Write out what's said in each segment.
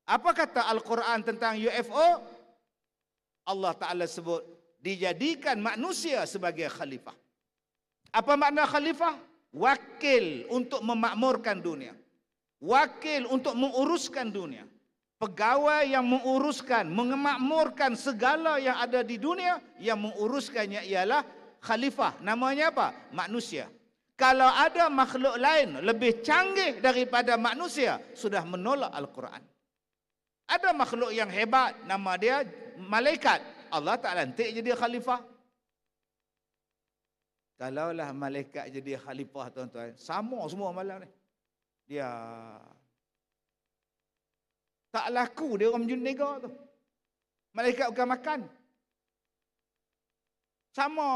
Apa kata Al-Quran tentang UFO? Allah Ta'ala sebut, dijadikan manusia sebagai khalifah. Apa makna khalifah? Wakil untuk memakmurkan dunia. Wakil untuk menguruskan dunia. Pegawai yang menguruskan, memakmurkan segala yang ada di dunia, yang menguruskannya ialah khalifah. Namanya apa? Manusia. Kalau ada makhluk lain lebih canggih daripada manusia, sudah menolak Al-Quran. Ada makhluk yang hebat, nama dia malaikat. Allah tak lantik jadi khalifah. Kalaulah malaikat jadi khalifah, tuan-tuan, sama semua malam ni. Dia tak laku dia orang menjuniga tu. Malaikat bukan makan. Sama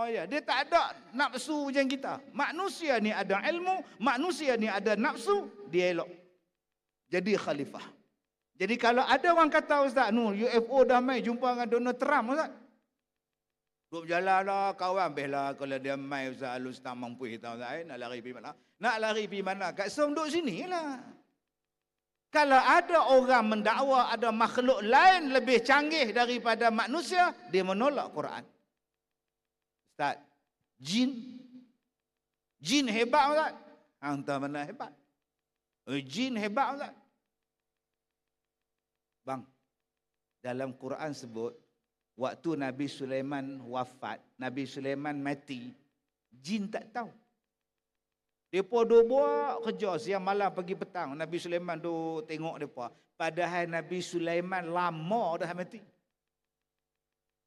ya, dia tak ada nafsu macam kita. Manusia ni ada ilmu, manusia ni ada nafsu, dia elok jadi khalifah. Jadi kalau ada orang kata, Ustaz, UFO dah mai jumpa dengan Donald Trump, Ustaz. Duduk berjalan lah, kawan, behlah kalau dia mai, Ustaz, alus tak mampu kita, Ustaz, nak lari pergi mana? Nak lari pergi mana? Kat Som duduk sini lah. Kalau ada orang mendakwa ada makhluk lain lebih canggih daripada manusia, dia menolak Quran. Ustaz, jin hebat, Ustaz. Entah mana hebat. Jin hebat, Ustaz. Bang, dalam Quran sebut, waktu Nabi Sulaiman wafat, Nabi Sulaiman mati, jin tak tahu. Mereka duk buat kerja siang malam pagi petang. Nabi Sulaiman duk tengok mereka. Padahal Nabi Sulaiman lama dah mati.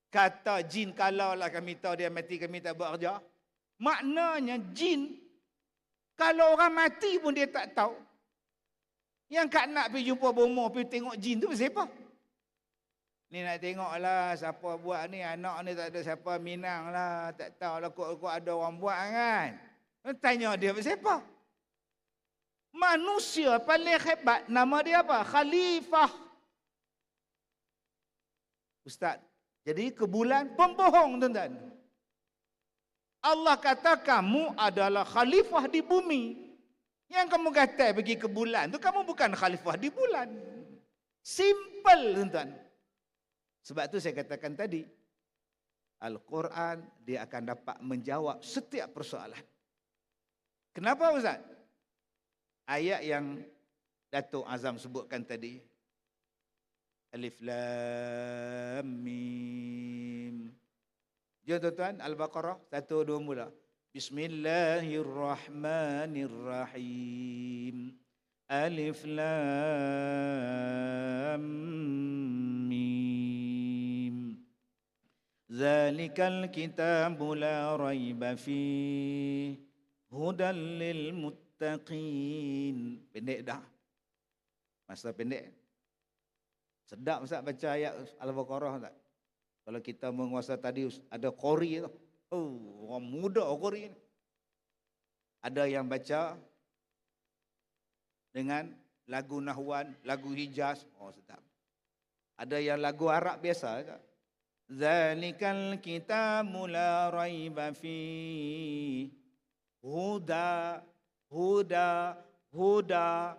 Kata jin, kalau lah kami tahu dia mati, kami tak buat kerja. Maknanya jin, kalau orang mati pun dia tak tahu. Yang kak nak pergi jumpa bomo, pergi tengok jin tu siapa? Ni nak tengok lah siapa buat ni. Anak ni tak ada siapa minang lah. Tak tahu lah kok ada orang buat kan. Tanya dia siapa? Manusia paling hebat, nama dia apa? Khalifah. Ustaz, jadi ke bulan pembohong, tuan-tuan. Allah kata kamu adalah khalifah di bumi. Yang kamu kata pergi ke bulan tu, kamu bukan khalifah di bulan. Simple, tuan-tuan. Sebab tu saya katakan tadi, Al-Quran dia akan dapat menjawab setiap persoalan. Kenapa, Ustaz? Ayat yang Datuk Azam sebutkan tadi. Alif Lam Mim. Jom tuan-tuan, Al-Baqarah 1, 2 mula. Bismillahirrahmanirrahim. Alif Lam Mim. Zalikal kitabu la raiba fihi. Hudan lil muttaqin. Pendek dah. Masa pendek. Sedap Ustaz baca ayat Al-Baqarah tak? Kalau kita menguasai tadi ada qori tu. Oh, orang muda qori ni. Ada yang baca dengan lagu Nahwan, lagu Hijaz. Oh, sedap. Ada yang lagu Arab biasa tak? Zalikal kitabu la raiba fihi. Huda, huda, huda,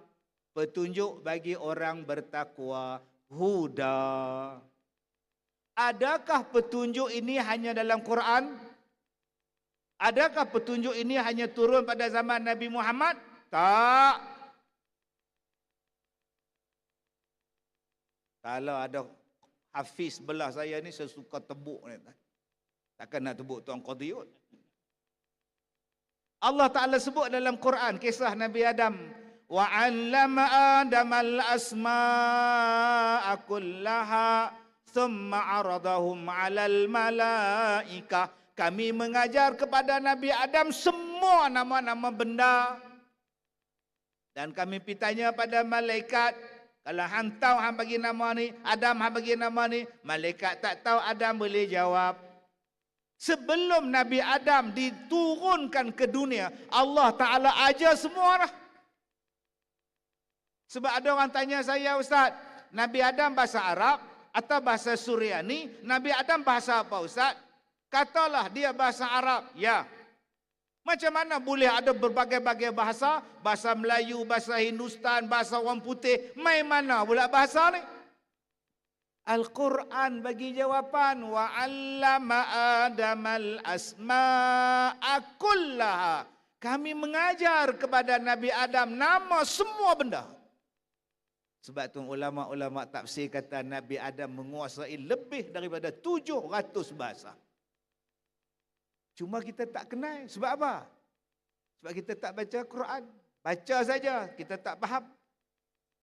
petunjuk bagi orang bertakwa. Huda. Adakah petunjuk ini hanya dalam Quran? Adakah petunjuk ini hanya turun pada zaman Nabi Muhammad? Tak. Kalau ada hafiz belah saya ni, saya suka tebuk ni. Takkan nak tebuk Tuan Qadiyut. Allah Ta'ala sebut dalam Quran kisah Nabi Adam. Wa 'allama Adam al-asma'a kullaha thumma 'aradahum 'alal malaikah. Kami mengajar kepada Nabi Adam semua nama-nama benda. Dan kami pitanya pada malaikat. Kalau hang tahu hang bagi nama ni, Adam hang bagi nama ni, malaikat tak tahu, Adam boleh jawab. Sebelum Nabi Adam diturunkan ke dunia, Allah Ta'ala ajar semua lah. Sebab ada orang tanya saya, Ustaz, Nabi Adam bahasa Arab atau bahasa Suryani? Nabi Adam bahasa apa, Ustaz? Katalah dia bahasa Arab. Ya. Macam mana boleh ada berbagai-bagai bahasa? Bahasa Melayu, bahasa Hindustan, bahasa orang putih. Mai mana pula bahasa ni? Al-Quran bagi jawapan. Wa 'allama Adamal asma'a kullaha. Kami mengajar kepada Nabi Adam nama semua benda. Sebab tu ulama-ulama tafsir kata Nabi Adam menguasai lebih daripada 700 bahasa. Cuma kita tak kenal. Sebab apa? Sebab kita tak baca Quran. Baca saja, kita tak faham.